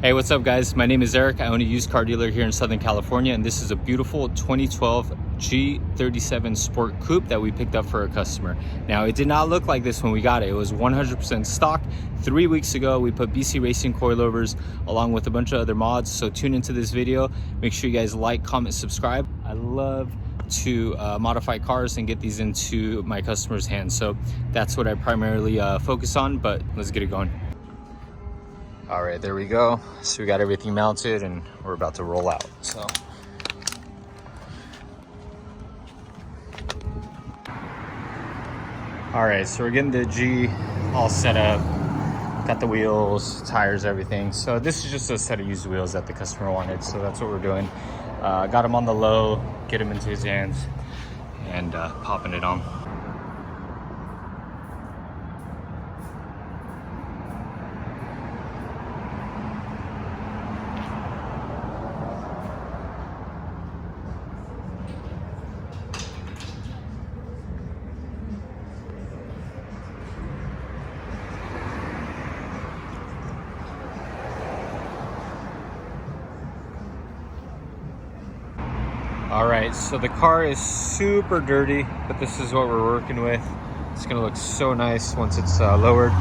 Hey, what's up guys? My name is Eric. I own a used car dealer here in Southern California, and this is a beautiful 2012 G37 Sport Coupe that we picked up for a customer. Now, it did not look like this when we got it. It was 100% stock. 3 weeks ago, we put BC Racing coilovers along with a bunch of other mods. So tune into this video. Make sure you guys like, comment, subscribe. I love to modify cars and get these into my customers' hands. So that's what I primarily focus on, but let's get it going. All right, there we go. So we got everything mounted and we're about to roll out. So all right, so we're getting the G all set up, got the wheels, tires, everything. So this is just a set of used wheels that the customer wanted, so that's what we're doing. Got him on the low, get him into his hands, and popping it on. All right, so the car is super dirty, but this is what we're working with. It's gonna look so nice once it's lowered.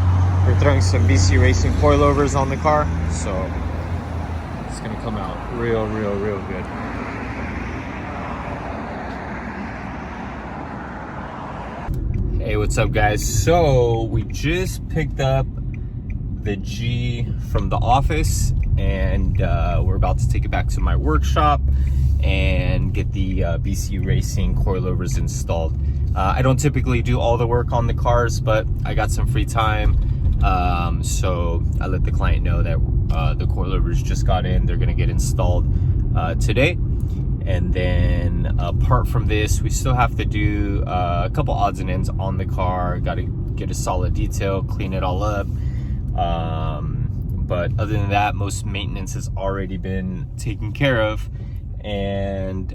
We're throwing some BC Racing coilovers on the car, so it's gonna come out real good. Hey, what's up guys? So we just picked up the G from the office, and we're about to take it back to my workshop and get the BC Racing coilovers installed. I don't typically do all the work on the cars, but I got some free time, so I let the client know that the coilovers just got in. They're gonna get installed today. And then apart from this, we still have to do a couple odds and ends on the car. Got to get a solid detail, clean it all up. But other than that, most maintenance has already been taken care of, and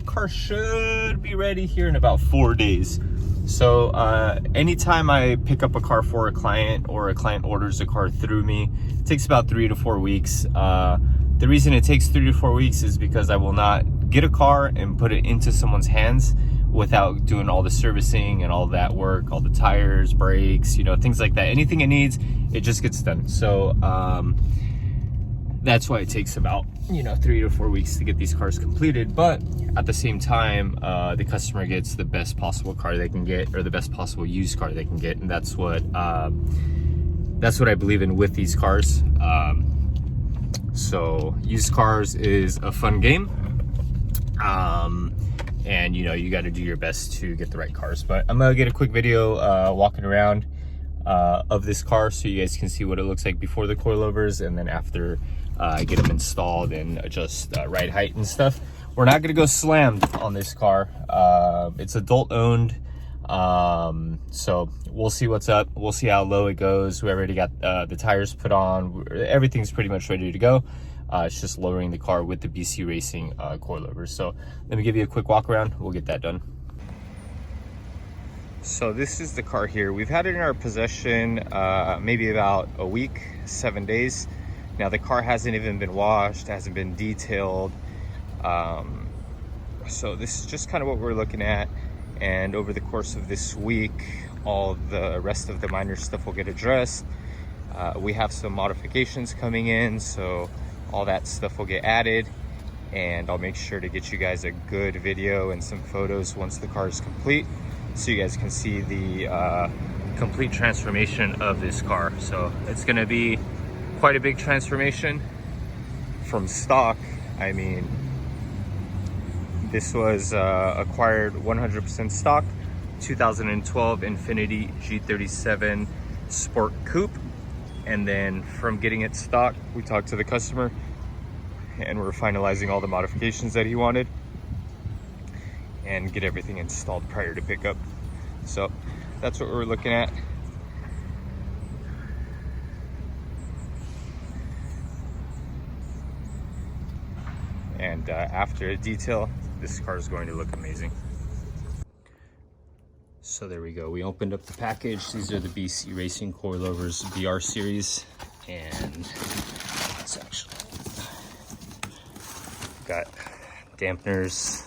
car should be ready here in about 4 days. So anytime I pick up a car for a client, or a client orders a car through me, it takes about 3 to 4 weeks. The reason it takes 3 to 4 weeks is because I will not get a car and put it into someone's hands without doing all the servicing and all that work, all the tires, brakes, you know, things like that. Anything it needs, it just gets done. So that's why it takes about, 3 to 4 weeks to get these cars completed. But at the same time, the customer gets the best possible car they can get, or the best possible used car they can get. And that's what I believe in with these cars. So used cars is a fun game. And you got to do your best to get the right cars. But I'm gonna get a quick video walking around of this car so you guys can see what it looks like before the coilovers, and then after I get them installed and adjust ride height and stuff. We're not gonna go slammed on this car. It's adult owned, so we'll see what's up. We'll see how low it goes. We already got the tires put on. Everything's pretty much ready to go. It's just lowering the car with the BC Racing coilovers. So let me give you a quick walk around. We'll get that done. So this is the car here. We've had it in our possession maybe about a week, 7 days. Now the car hasn't even been washed, hasn't been detailed. So this is just kind of what we're looking at. And over the course of this week, all the rest of the minor stuff will get addressed. We have some modifications coming in, so all that stuff will get added, and I'll make sure to get you guys a good video and some photos once the car is complete, so you guys can see the complete transformation of this car. So it's gonna be quite a big transformation from stock. I mean, this was acquired 100% stock, 2012 Infiniti G37 Sport Coupe. And then from getting it stock, we talked to the customer and we're finalizing all the modifications that he wanted and get everything installed prior to pickup. So that's what we're looking at. And after a detail, this car is going to look amazing. So there we go. We opened up the package. These are the BC Racing coilovers BR series, and let's actually got dampeners,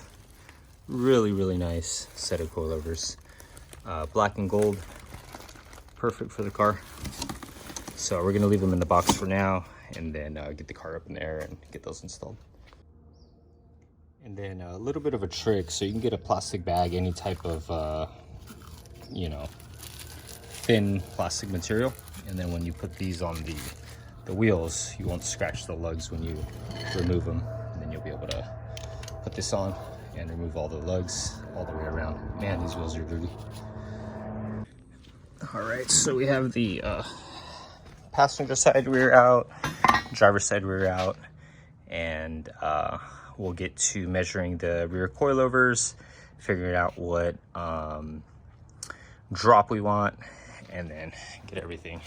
really nice set of coilovers, black and gold, perfect for the car. So we're gonna leave them in the box for now, and then get the car up in the air and get those installed. And then a little bit of a trick, so you can get a plastic bag, any type of you know, thin plastic material, and then when you put these on the wheels, you won't scratch the lugs when you remove them, and then you'll be able to put this on and remove all the lugs all the way around. Man, these wheels are dirty. All right, so we have the passenger side rear out, driver's side rear out, and we'll get to measuring the rear coilovers, figuring out what drop we want, and then get everything.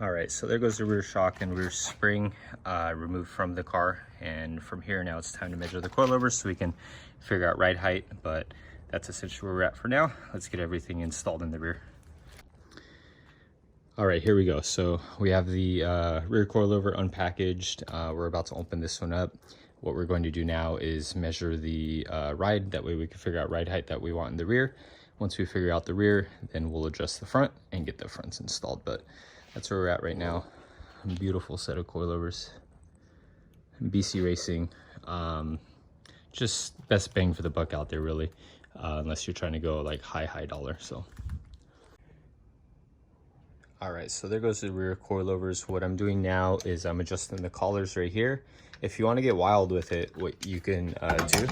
All right, so there goes the rear shock and rear spring removed from the car, and from here now it's time to measure the coilovers so we can figure out ride height, but that's essentially where we're at for now. Let's get everything installed in the rear. All right, here we go. So we have the rear coilover unpackaged. We're about to open this one up. What we're going to do now is measure the ride. That way we can figure out ride height that we want in the rear. Once we figure out the rear, then we'll adjust the front and get the fronts installed. But that's where we're at right now. Beautiful set of coilovers. BC Racing. Just best bang for the buck out there, really. Unless you're trying to go like high dollar. So. All right, so there goes the rear coilovers. What I'm doing now is I'm adjusting the collars right here. If you want to get wild with it, what you can do,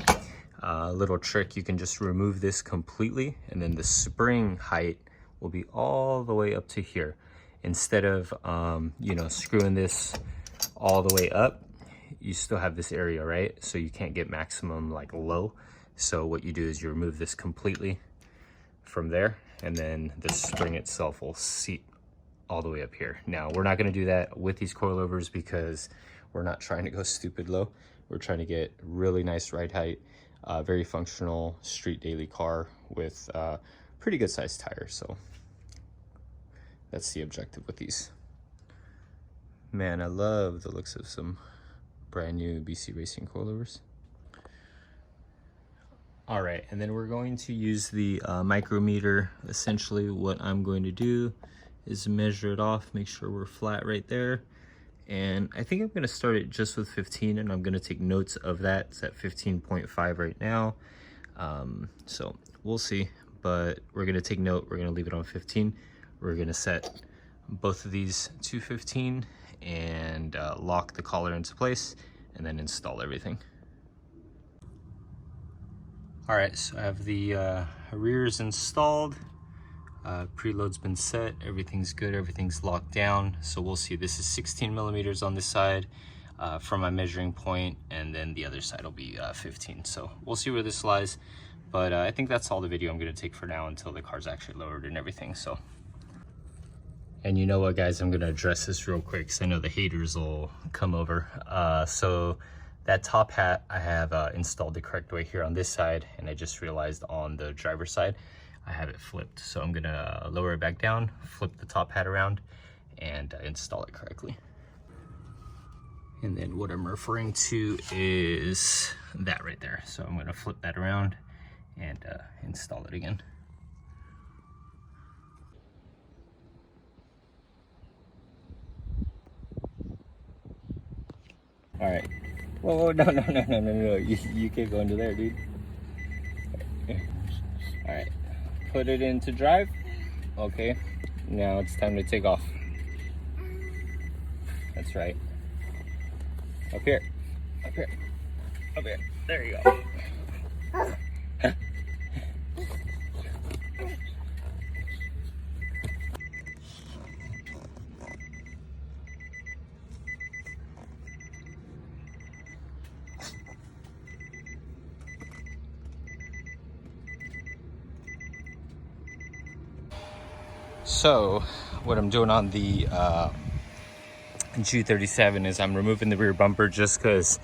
a little trick, you can just remove this completely, and then the spring height will be all the way up to here. Instead of, you know, screwing this all the way up, you still have this area, right? So you can't get maximum like low. So what you do is you remove this completely from there, and then the spring itself will seat all the way up here. Now, we're not going to do that with these coilovers because we're not trying to go stupid low. We're trying to get really nice ride height, very functional street daily car with pretty good sized tires. So that's the objective with these. Man, I love the looks of some brand new BC Racing coilovers. All right, and then we're going to use the micrometer. Essentially what I'm going to do is measure it off, make sure we're flat right there. And I think I'm gonna start it just with 15, and I'm gonna take notes of that. It's at 15.5 right now. So we'll see, but we're gonna take note. We're gonna leave it on 15. We're gonna set both of these to 15 and lock the collar into place and then install everything. All right, so I have the rears installed. Preload's been set, everything's good, everything's locked down. So we'll see, this is 16 millimeters on this side from my measuring point, and then the other side will be 15. So we'll see where this lies, but I think that's all the video I'm going to take for now until the car's actually lowered and everything. So, and you know what, guys, I'm going to address this real quick because I know the haters will come over. So that top hat I have installed the correct way here on this side, and I just realized on the driver's side I have it flipped. So I'm gonna lower it back down, flip the top hat around, and install it correctly. And then what I'm referring to is that right there. So I'm gonna flip that around and install it again. All right. Whoa, no. You can't go under there, dude. All right. Put it into drive. Okay, now it's time to take off. That's right. Up here. There you go. So what I'm doing on the G37 is I'm removing the rear bumper just because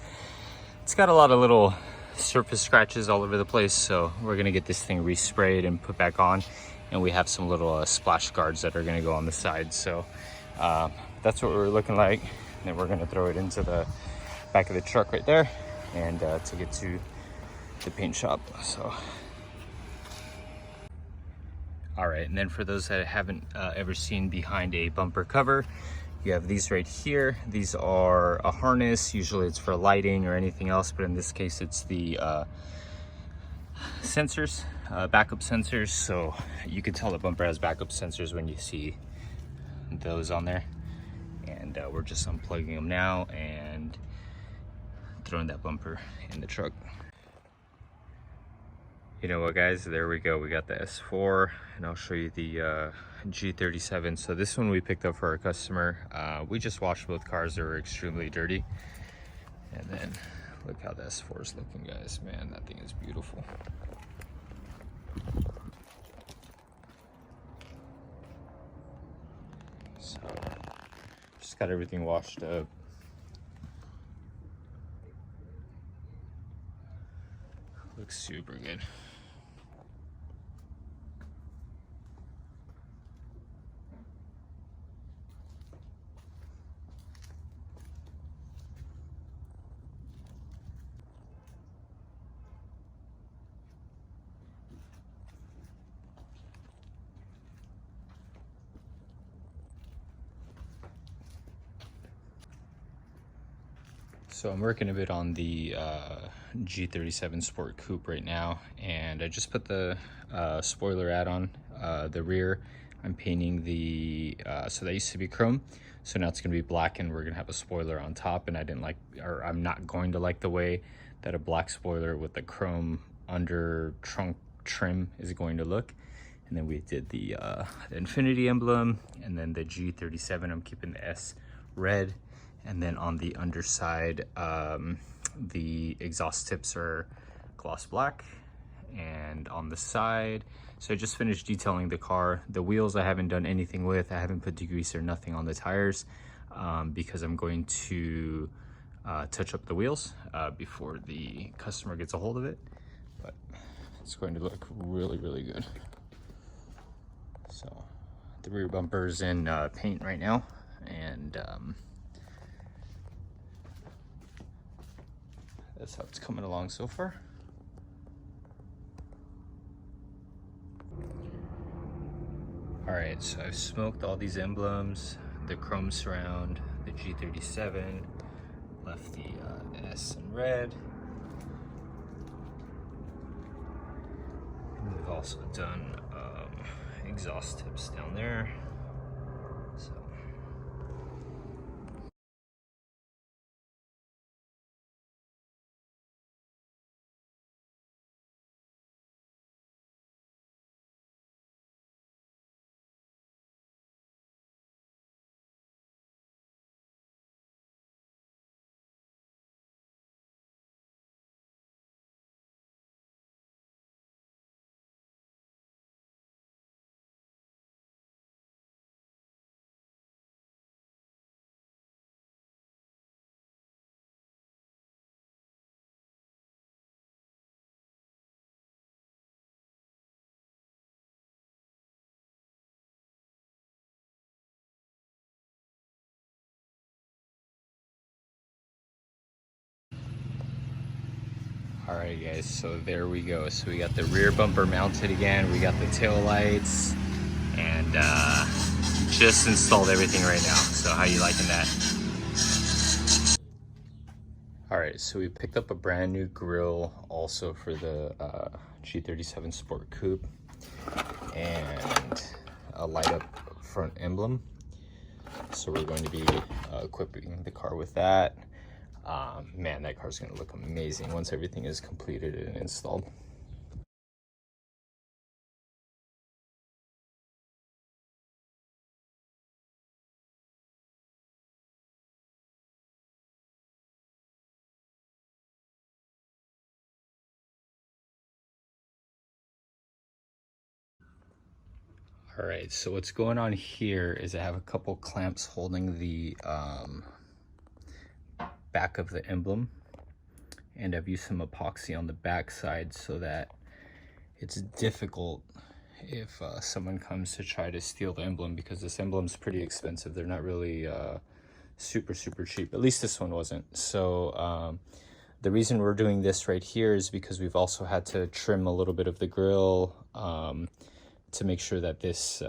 it's got a lot of little surface scratches all over the place. So we're gonna get this thing resprayed and put back on, and we have some little splash guards that are gonna go on the side. So that's what we're looking like. And then we're gonna throw it into the back of the truck right there, and take it to the paint shop. So all right, and then for those that haven't ever seen behind a bumper cover, you have these right here. These are a harness. Usually it's for lighting or anything else, but in this case it's the sensors, backup sensors. So you can tell the bumper has backup sensors when you see those on there. And we're just unplugging them now and throwing that bumper in the truck. You know what, guys, there we go. We got the S4, and I'll show you the G37. So this one we picked up for our customer. We just washed both cars. They were extremely dirty. And then look how the S4 is looking, guys. Man, that thing is beautiful. So just got everything washed up. Looks super good. So I'm working a bit on the G37 Sport Coupe right now, and I just put the spoiler add-on, the rear. I'm painting the, so that used to be chrome, so now it's gonna be black, and we're gonna have a spoiler on top, and I'm not going to like the way that a black spoiler with the chrome under trunk trim is going to look. And then we did the Infiniti emblem, and then the G37, I'm keeping the S red. And then on the underside, the exhaust tips are gloss black. And on the side, so I just finished detailing the car. The wheels I haven't done anything with. I haven't put degreaser or nothing on the tires because I'm going to touch up the wheels before the customer gets a hold of it. But it's going to look really, really good. So the rear bumper's in paint right now, and that's how it's coming along so far. All right, so I've smoked all these emblems, the chrome surround, the G37, left the S in red. And we've also done exhaust tips down there. So all right, guys, so there we go. So we got the rear bumper mounted again, we got the tail lights, and just installed everything right now. So how you liking that? All right, so we picked up a brand new grille also for the G37 Sport Coupe, and a light up front emblem. So we're going to be equipping the car with that. Man, that car's gonna look amazing once everything is completed and installed. All right, so what's going on here is I have a couple clamps holding the back of the emblem, and I've used some epoxy on the back side so that it's difficult if someone comes to try to steal the emblem, because this emblem's pretty expensive. They're not really super cheap. At least this one wasn't. So the reason we're doing this right here is because we've also had to trim a little bit of the grill to make sure that this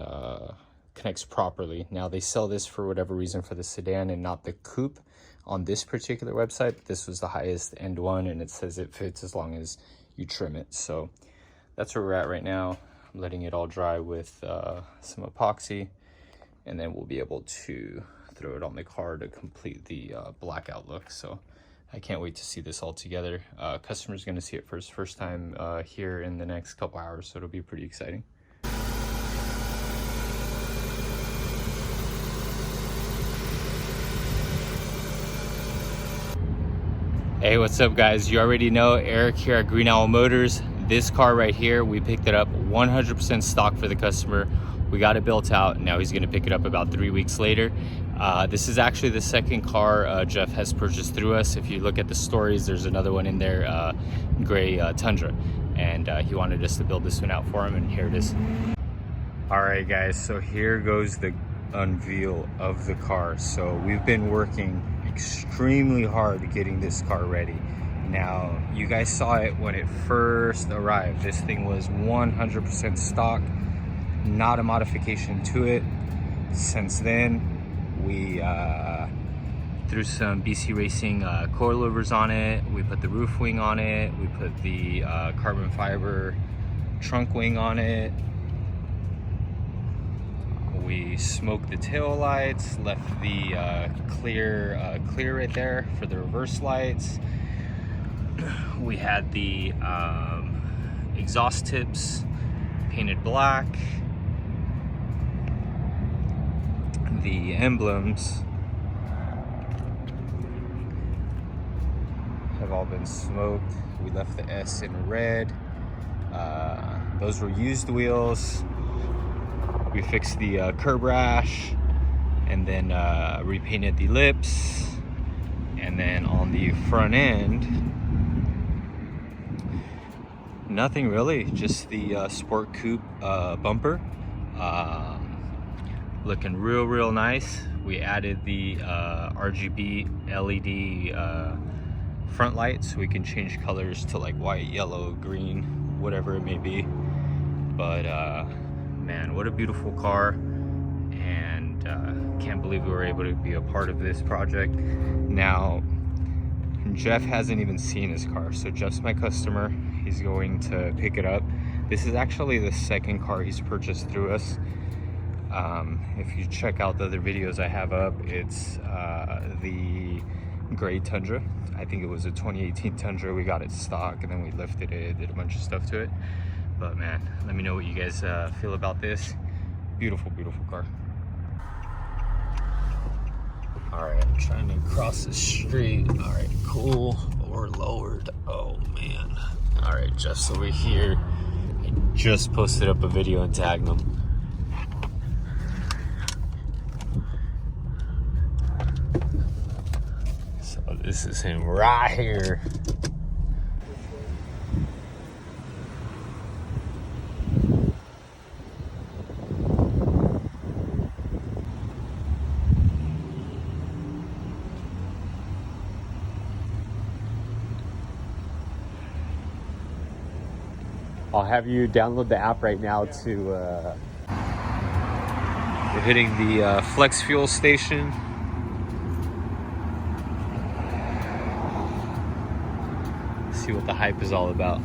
connects properly. Now they sell this for whatever reason for the sedan and not the coupe on this particular website. This was the highest end one, and it says it fits as long as you trim it. So that's where we're at right now. I'm letting it all dry with some epoxy, and then we'll be able to throw it on the car to complete the blackout look. So I can't wait to see this all together. Customer's gonna see it first time here in the next couple hours, so it'll be pretty exciting. Hey, what's up guys? You already know Eric here at Green Owl Motors. This car right here, we picked it up 100% stock for the customer. We got it built out. Now he's gonna pick it up about 3 weeks later. This is actually the second car Jeff has purchased through us. If you look at the stories, there's another one in there, gray Tundra. And he wanted us to build this one out for him, and here it is. All right guys, so here goes the unveil of the car. So we've been working extremely hard getting this car ready. Now, you guys saw it when it first arrived. This thing was 100% stock, not a modification to it. Since then, we threw some BC Racing coilovers on it. We put the roof wing on it. We put the carbon fiber trunk wing on it. We smoked the tail lights, left the clear right there for the reverse lights. We had the exhaust tips painted black. The emblems have all been smoked. We left the S in red. Those were used wheels. We fixed the curb rash, and then repainted the lips. And then on the front end, nothing really, just the sport coupe bumper. Looking real nice. We added the RGB LED front lights, so we can change colors to like white, yellow, green, whatever it may be. But man, what a beautiful car, and can't believe we were able to be a part of this project. Now, Jeff hasn't even seen his car, so Jeff's my customer. He's going to pick it up. This is actually the second car he's purchased through us. If you check out the other videos I have up, it's the gray Tundra. I think it was a 2018 Tundra. We got it stock, and then we lifted it, did a bunch of stuff to it. But man, let me know what you guys feel about this. Beautiful car. All right, I'm trying to cross the street. All right, cool. We're lowered. Oh man. All right, Jeff's over here. I just posted up a video and tagged him. So this is him right here. I'll have you download the app right now to we're hitting the flex fuel station. See what the hype is all about.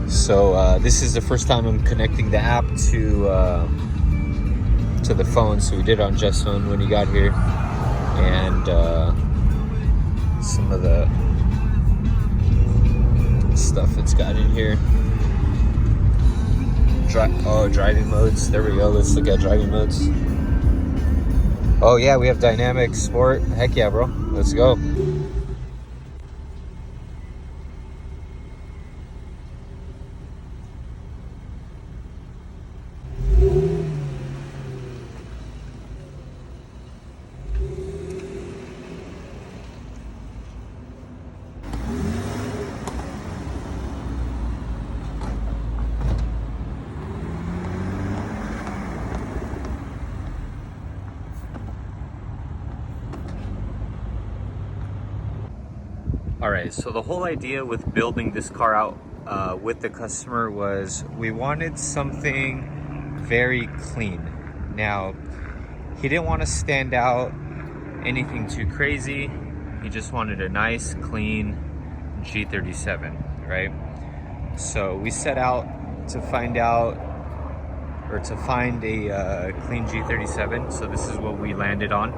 So this is the first time I'm connecting the app to the phone. So we did it on Jeff's phone when he got here, and some of the stuff it's got in here. Driving modes. There we go. Let's look at driving modes. Oh yeah, we have dynamic, sport. Heck yeah, bro. Let's go. All right, so the whole idea with building this car out with the customer was we wanted something very clean. Now, he didn't want to stand out anything too crazy. He just wanted a nice, clean G37, right? So we set out to find a clean G37. So this is what we landed on.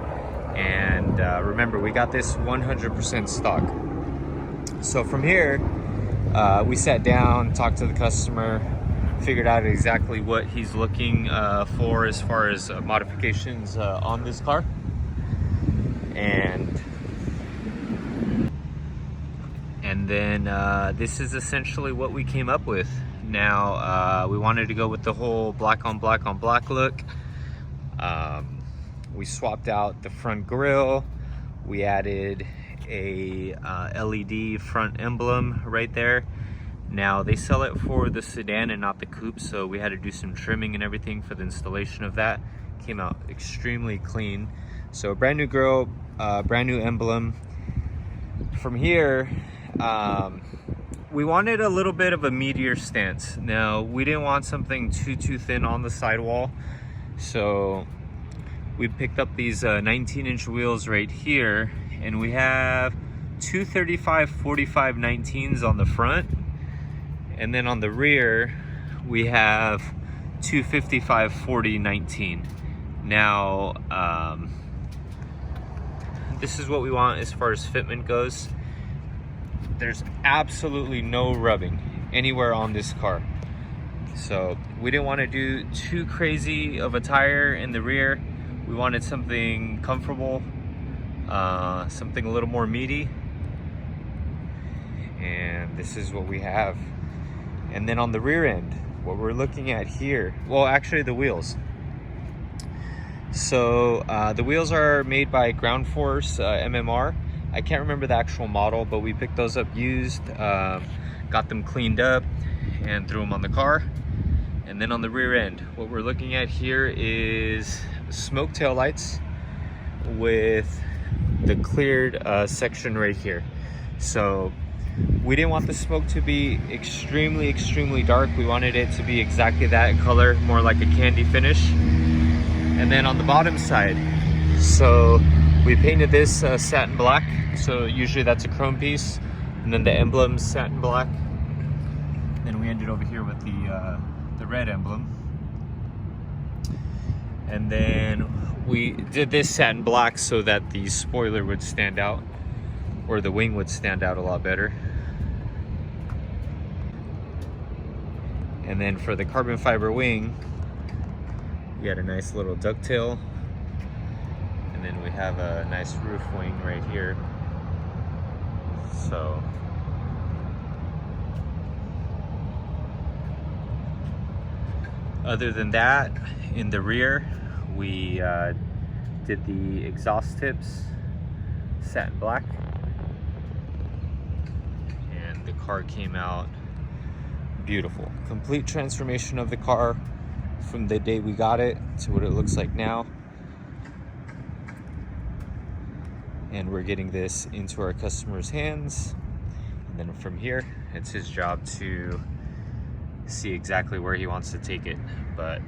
And remember, we got this 100% stock. So from here, we sat down, talked to the customer, figured out exactly what he's looking for as far as modifications on this car. And then this is essentially what we came up with. Now, we wanted to go with the whole black on black on black look. We swapped out the front grille. We added a LED front emblem right there. Now, they sell it for the sedan and not the coupe, so we had to do some trimming and everything for the installation of that. Came out extremely clean. So brand new grille, brand new emblem. From here, we wanted a little bit of a meatier stance. Now, we didn't want something too thin on the sidewall, so we picked up these 19-inch wheels right here, and we have two 35/45 19s on the front, and then on the rear we have two 55/40 19. Now, this is what we want as far as fitment goes. There's absolutely no rubbing anywhere on this car. So we didn't want to do too crazy of a tire in the rear. We wanted something comfortable, something a little more meaty. And this is what we have. And then on the rear end, what we're looking at here, well, actually the wheels. So the wheels are made by Ground Force MMR. I can't remember the actual model, but we picked those up used, got them cleaned up and threw them on the car. And then on the rear end, what we're looking at here is smoke tail lights with the cleared section right here. So we didn't want the smoke to be extremely dark. We wanted it to be exactly that color, more like a candy finish. And then on the bottom side, so we painted this satin black. So usually that's a chrome piece, and then the emblem's satin black. Then we ended over here with the red emblem. And then we did this satin black so that the spoiler would stand out, or the wing would stand out a lot better. And then for the carbon fiber wing, we had a nice little ducktail. And then we have a nice roof wing right here. So other than that, in the rear, we did the exhaust tips satin black, and the car came out beautiful. Complete transformation of the car from the day we got it to what it looks like now. And we're getting this into our customer's hands, and then from here it's his job to see exactly where he wants to take it. But